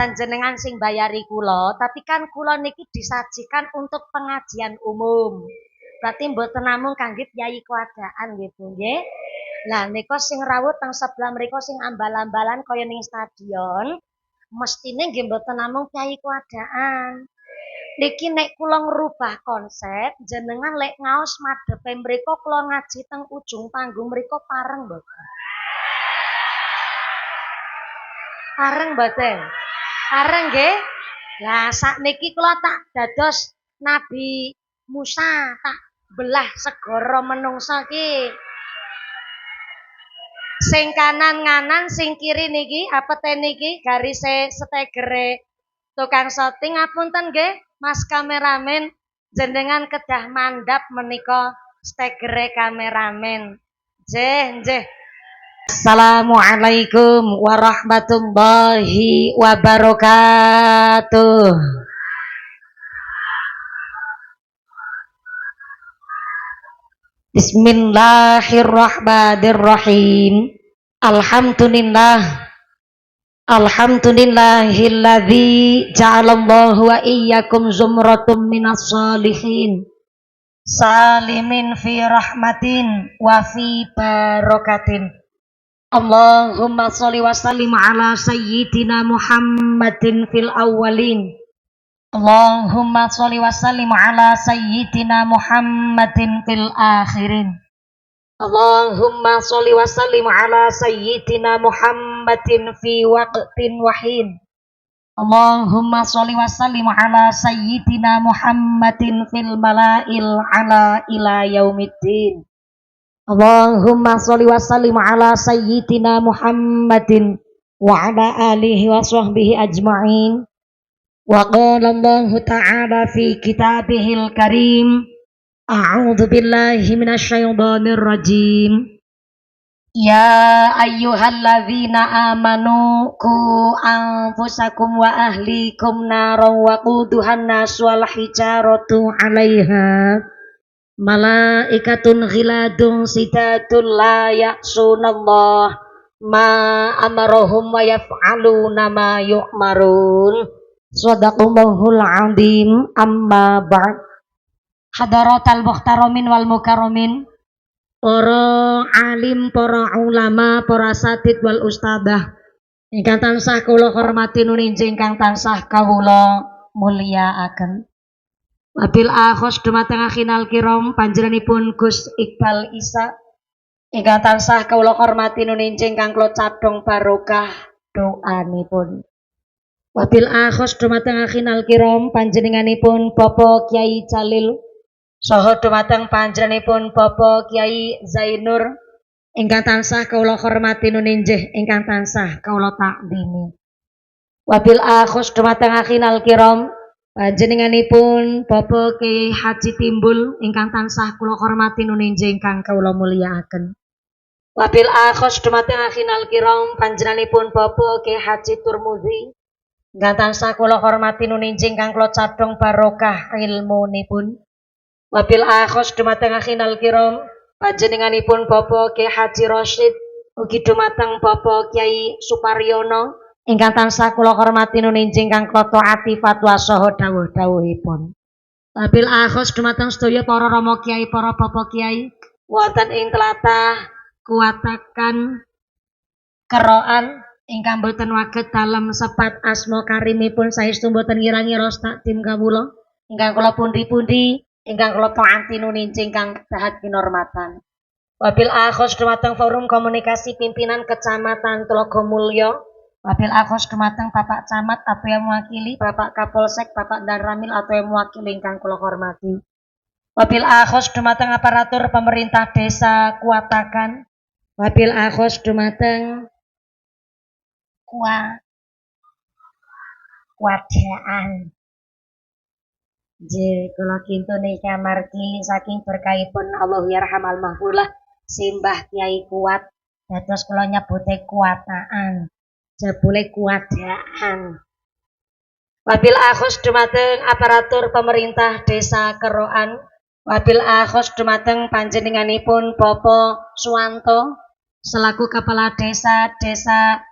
Jenengan sing bayari kula, tapi kan kula niki disajikan untuk pengajian umum. Berarti mboten namung kangge piyai keadaan gitu nggih. Lah nika sing rawuh teng sebelah mriku sing ambal-ambalan kaya ning stadion, mestine nggih mboten namung piyai keadaan. Niki nek kula ngrubah konsep, jenengan lek ngaos madhepe mriku kula ngaji teng ujung panggung mriku pareng mboten? Pareng mboten? Pareng nggih. Lah sakniki kula tak dados Nabi Musa, tak belah segara menungsa ki. Sing kanan nganan, sing kiri niki apete niki garise stegere tukang syuting. Ngapunten nggih, Mas kameramen, jenengan kedah mandap menika stegere kameramen. Nggih. Assalamualaikum warahmatullahi wabarakatuh. Bismillahirrahmanirrahim. Alhamdulillahilladzi ja'alallahu wa iyyakum zumratum minas shalihin. Salimin fi rahmatin wa fi barakatin. Allahumma sholli wa sallim ala sayyidina Muhammadin fil awwalin. Allahumma sholli wa sallim ala sayyidina Muhammadin fil akhirin. Allahumma sholli wa sallim ala sayyidina Muhammadin fi waqtin wahin. Allahumma sholli wa sallim ala sayyidina Muhammadin fil mala'il ala ila yaumiddin. Allahumma sholli wa sallim ala sayyidina Muhammadin wa ala alihi wa sahbihi ajma'in. Wa qala Allah ta'ala fi kitabihil karim, a'udzu billahi minasy syaithanir rajim. Ya ayyuhalladzina amanu qu anfusakum wa ahlikum naran wa quduhan nas wal hijaratu 'alaiha malaikatun ghiladun sidatun la ya'sunallah ma amarahum wa yaf'aluna ma yu'marun. Shadaqallahul 'azim. Amma ba'd. Hadaratal muhtaramin wal mukarramin, para alim, para ulama, para satid wal ustadzah ingkang tansah kula hormati nuninjing ingkang tansah kawula mulyakaken. Wabil akhos dumateng akhinal kiram panjenenganipun Gus Iqbal Isa ingkang tansah kawula hormati nuninjing ingkang kula cadhong barokah doanipun. Wabil akhos dumateng akhinal kiram panjenenganipun Bapak Kiai Jalil saha dumateng panjenenganipun Bapak Kiai Zainur ingkang tansah kawula hormati nuninjih ingkang tansah kawula takdimi. Wabil akhos dumateng akhinal kiram panjenenganipun Bapak Kiai Haji Timbul ingkang tansah kula hormati nuninjih ingkang kawula mulyakaken. Wabil akhos dumateng akhinal kiram panjenenganipun Bapak Kiai Haji Turmuzi ingkang tansah kula hormati nuninjih ingkang kula cadhong barokah ilmunipun. Wabil akhos dumateng akhinal kiram panjenenganipun Bapak Kiai Haji Rasyid ugi dumateng Bapak Kiai Suparyono ingkang tansah kula hormati nuninjing ingkang kula taati fatwa saha dawuh-dawuhipun. Wabil akhos dumateng sedaya para rama kiai, para bapak kiai wonten ing tlatah Kuatakan Keroan ingkang boten waget dalem sepat asma karimipun saestu boten ngira-ngira takdim kawula ingkang kula pundi-pundi ingkang kula taati nuninjing ingkang dahat kinormatan. Wabil akhos dumateng forum komunikasi pimpinan Kecamatan Tlogomulyo. Wabil akhos dumateng Bapak Camat atau yang mewakili, Bapak Kapolsek, Bapak Danramil atau yang mewakili ingkang kula hormati. Wabil akhos dumateng aparatur pemerintah desa Kuatakan. Wabil akhos dumateng Kuadaan. Kula kintu nika margi saking berkahipun Allah yarhamal mahfulah simbah Kiai Kuat dados kula nyebute Kuataan. Jebule Kuadaan. Wabil akhos dumateng aparatur pemerintah desa Keroan. Wabil akhos dumateng panjenenganipun Bapak Suwanto selaku kepala desa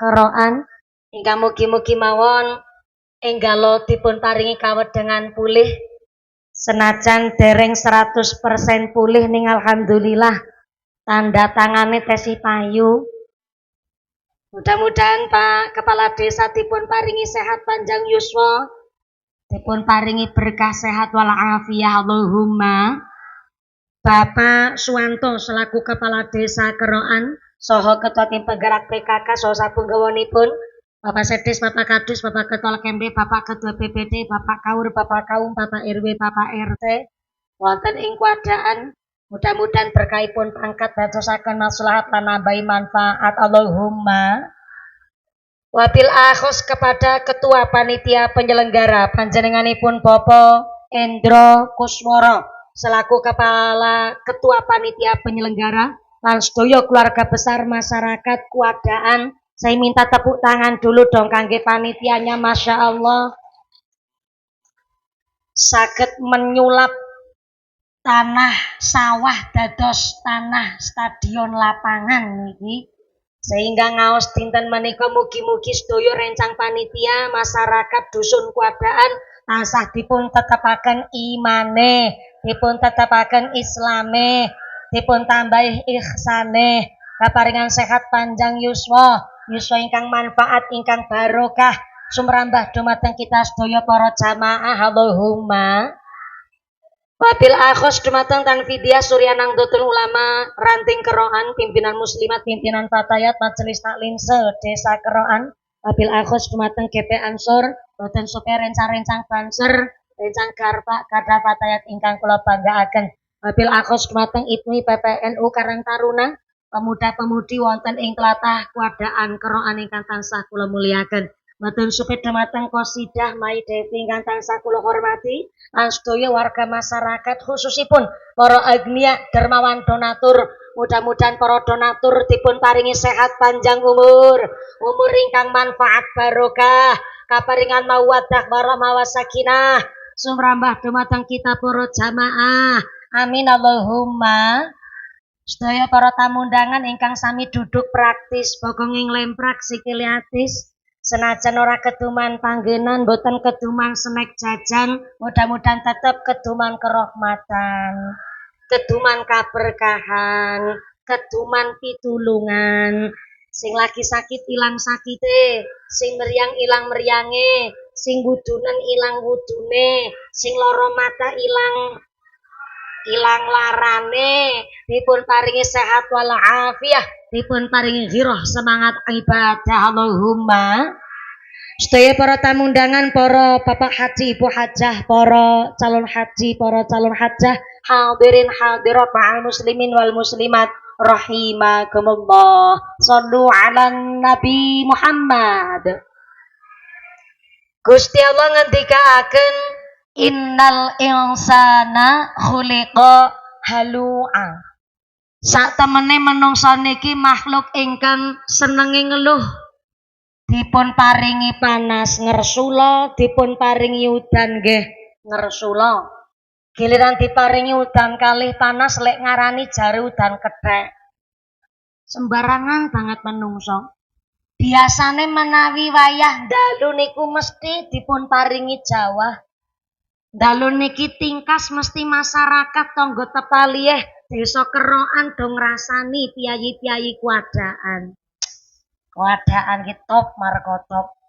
Keroan ingkang mugi-mugi mawon Enggalo dipun paringi kawedengan pulih senajan dereng 100% pulih ning alhamdulillah tanda tangane tesi payu. Mudah-mudahan Pak Kepala Desa dipun paringi sehat panjang yuswa, dipun paringi berkah sehat walafiat Allahumma. Bapak Suwanto selaku Kepala Desa Keroan saha Ketua Tim Penggerak PKK saha sapunggawonipun Bapak Sedis, Bapak Kadus, Bapak Ketua KMD, Bapak Ketua BPD, Bapak Kaur, Bapak Kaum, Bapak RW, Bapak RT wonten ing kuadaan mudah-mudahan berkahipun pangkat dadosaken maslahat lan nambahi manfaat Allahumma. Wabil akhos kepada Ketua Panitia Penyelenggara panjenenganipun Bapak Endro Kusworo selaku Kepala Ketua Panitia Penyelenggara lan sedaya keluarga besar masyarakat kuadaan. Saya minta tepuk tangan dulu dong kangge panitianya, Masya Allah saged menyulap tanah sawah dados tanah stadion lapangan niki sehingga ngaos dinten menika mugi-mugi sedaya rencang panitia masyarakat dusun kuadaan tansah dipun tetepaken imane, dipun tetepaken islame, dipun tambahi ihsane, kaparingan sehat panjang yuswa, yuswa ingkang manfaat ingkang barokah sumrambah dumateng kita sedaya para jamaah Allahumma. Wabil akhos dumateng Tanfidia Surya Nangdotul Ulama Ranting Keroan pimpinan muslimat pimpinan fatayat majelis taklim se-desa Keroan. Wabil akhos dumateng GP Ansor boten supaya rencang-rencang banser rencang garpak kada fatayat ingkang kula banggaaken. Wabil akhos dumateng IPMI PPNU Karang Taruna pemuda-pemudi wonten ing tlatah kuadaan Keroan ingkang tansah kula muliaken. Matur supaya dumateng Qasidah Mai Devi ingkang tansah kula hormati lan sedaya warga masyarakat khususipun para agniya dermawan donatur. Mudah-mudahan para donatur dipun paringi sehat panjang umur ingkang manfaat barokah, kaparingan mawaddah warahmah wasakinah sumrambah dumateng kita para jamaah. Amin Allahumma. Sedaya para tamu undangan ingkang sami duduk praktis bokong ing lemprak sikile atis. Senajan ora keduman panggenan, boten keduman snack jajan, mudah-mudahan tetap keduman kerahmatan, keduman kaberkahan, keduman pitulungan. Sing lagi sakit ilang sakite, sing meriang ilang meriange, sing wudunen ilang wudune, sing lara mata ilang larane, dipun paringi sehat walafiat, dipun paringi ghirah semangat ibadah Allahumma. Sedaya para tamu undangan, para bapak haji, ibu hajah, para calon haji, para calon hajah, hadirin hadirat ma'al muslimin wal muslimat rahimakumullah. Shallu ala Nabi Muhammad. Gusti Allah ngendikaaken innal insana khuliqa halu'a. Sak temene menungsa niki makhluk ingkang senenge ngeluh. Dipun paringi panas ngersula, dipun paringi udan nggih ngersula. Giliran diparingi udan kalih panas lek ngarani jare udan kethek. Sembarangan banget menungso. Biasane menawi wayah dalu niku mesti dipun paringi jawah. Dalu niki tingkas mesti masyarakat tangga tepaliyeh desa Keroan dong rasani piyayi-piyayi kuadaan. Kuadaan ki top marko top.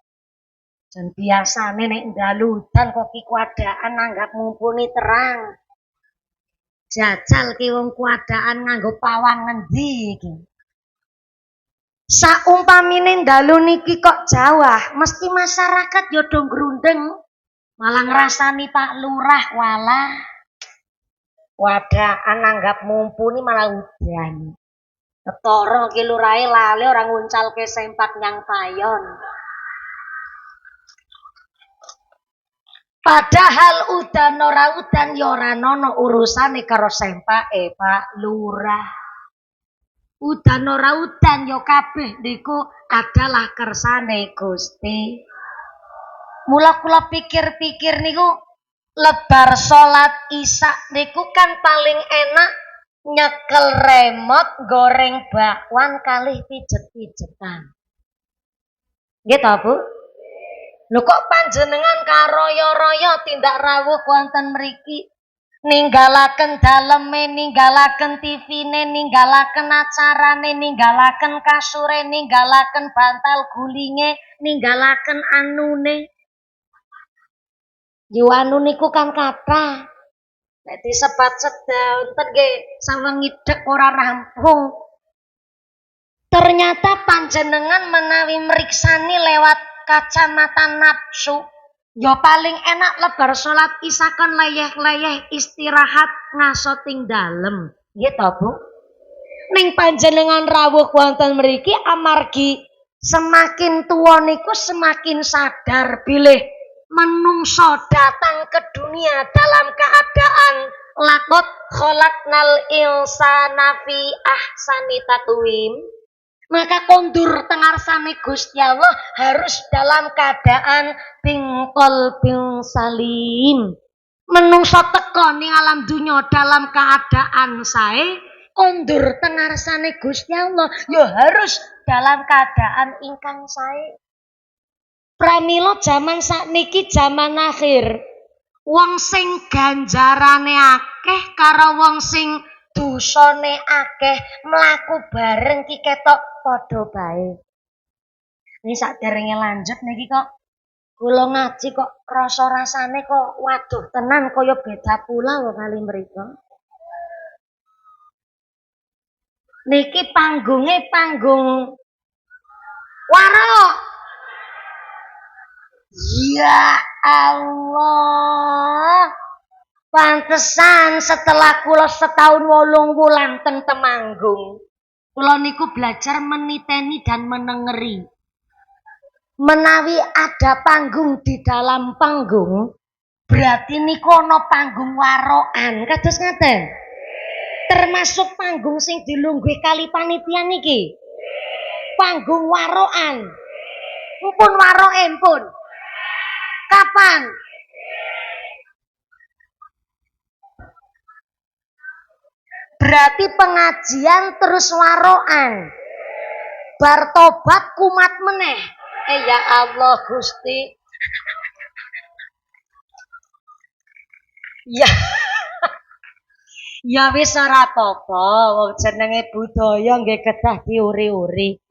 Dan biasane nek dalu udan kok ki kuadaan nanggap mumpuni terang. Jajal ki wong kuadaan nganggo pawang ngendi iki. Saumpamine dalu niki kok jawah, mesti masyarakat yo do grundeng. Malah ngrasani Pak Lurah walah. Kuadaan nanggap mumpuni malah udan. Ketara ki lurahe lali ora nguncalke sempak nyang payon. Padahal udan ora udan ya ora ana urusane karo sempake Pak Lurah. Udan ora udan ya kabeh niku adalah kersane Gusti. Mula kula pikir-pikir niku lebar salat Isya niku kan paling enak nyekel remote goreng bakwan kalih pijet-pijetan. Nggih ta, Bu? Lho kok panjenengan karoyo-royo tindak rawuh wonten mriki? Ninggalaken daleme, ninggalaken TV-ne, ninggalaken acarane, ninggalaken kasure, ninggalaken bantal gulinge, ninggalaken anune. Yo anu niku kan kathah. Nek disebat sedal enten nggih sawengi dek ora rampung. Ternyata panjenengan menawi meriksani lewat kacamata nafsu. Ya paling enak lebar salat isaken leyeh-leyeh istirahat ngaso ting dalem. Nggih to, Bu? Ning panjenengan rawuh wonten mriki amargi semakin tua niku semakin sadar bilih menungso datang ke dunia dalam keadaan laqad khalaqnal insana fi ahsani taqwim. Maka kondur tengarsane Gusti Allah harus dalam keadaan bingkol bing salim. Menungso teko ning alam dunya dalam keadaan sae, kondur tengarsane Gusti Allah ya harus dalam keadaan ingkang sae. Pramila jaman sakniki jaman akhir. Wong sing ganjarane akeh karo wong sing dosane akeh mlaku bareng ki ketok padha bae. Ini saderenge lanjut niki kok kula ngaji kok krasa rasane kok waduh tenan kaya beda pulau kali mriko. Niki panggunge panggung warok. Ya Allah. Pantesan setelah kula setahun 8 wulan teng Temanggung. Kula niku belajar meniteni dan menengeri. Menawi ada panggung di dalam panggung, berarti niku ana panggung warokan. Kados ngaten. Termasuk panggung sing dilungguh kali panitia niki. Panggung warokan. Mpun waroke mpun. Kapan? Berarti pengajian terus warokan. Bar tobat kumat meneh. Ya Allah Gusti. Ya. Ya wis ora apa-apa, wong jenenge budaya nggih kedah diuri-uri.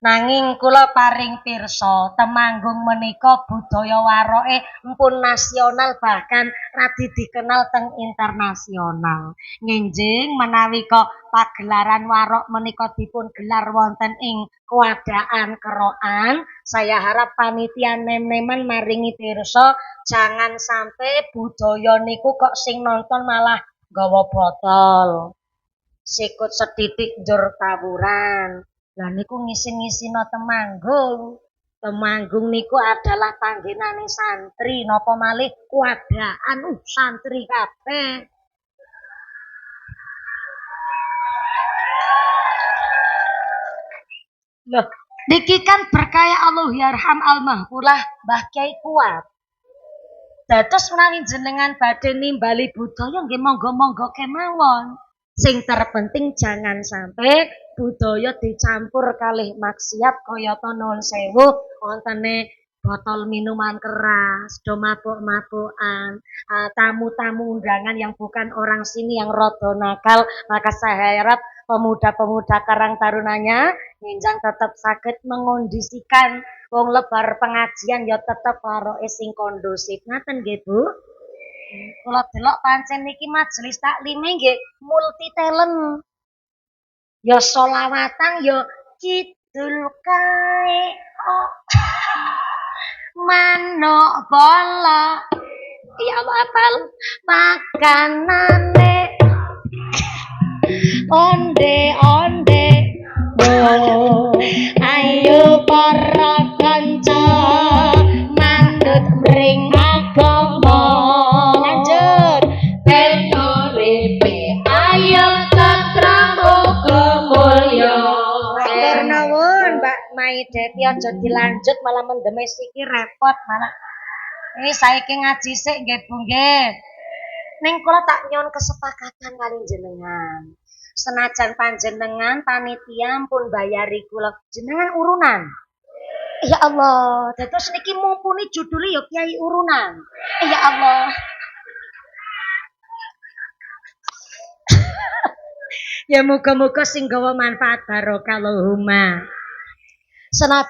Nanging kula paring pirsa, Temanggung menika budaya waroke mpun nasional bahkan radi dikenal teng internasional. Nginjing menawi kok pagelaran warok menika dipun gelar wonten ing keadaan kerokan, saya harap panitia nem-neman maringi pirsa jangan sampai budaya niku kok sing nonton malah gawa botol. Sikut setitik njur tawuran. Lah niku ngisi-ngisina Temanggung. Temanggung niku adalah panggenane santri napa malih wadaan santri kabeh. Loh, niki kan berkaya Allah yarham al-mahfulah Mbah Kyai Kuat. Dados menawi jenengan badhe nimbali budaya nggih monggo-monggo kemawon. Sing terpenting jangan sampai budaya dicampur kalih maksiat kayata nuwun sewu wontene botol minuman keras, do mabuk-mabukan, tamu-tamu undangan yang bukan orang sini yang rada nakal, maka saya harap pemuda-pemuda Karang Tarunanya nginjang tetap saged mengondisikan wong lebar pengajian ya tetep karo sing kondusif. Ngaten nggih, Bu? Kula delok pancen niki majelis taklime nggih multi talent. Ya solawatan ya kidul kae. Oh. Manuk bola. Ya Allah apal makanane. Onde-onde. Oh, ayo para kanca mandut mring agama. Lanjut. Tenuripe ayo tentrem uga mulya. Matur nuwun Mbak Mai Devi aja dilanjut malah mendeme siki repot malah. Ini saiki ngaji sik nggih Bu nggih. Ning kula tak nyon kesepakatan kali jenengan. Senajan panjenengan panitia pun bayari kula jenengan urunan. Ya Allah, terus niki mumpuni judulnya yo Kiai Urunan. Ya Allah. Ya muga-muga sing gawa manfaat barokah Allahumma. Senada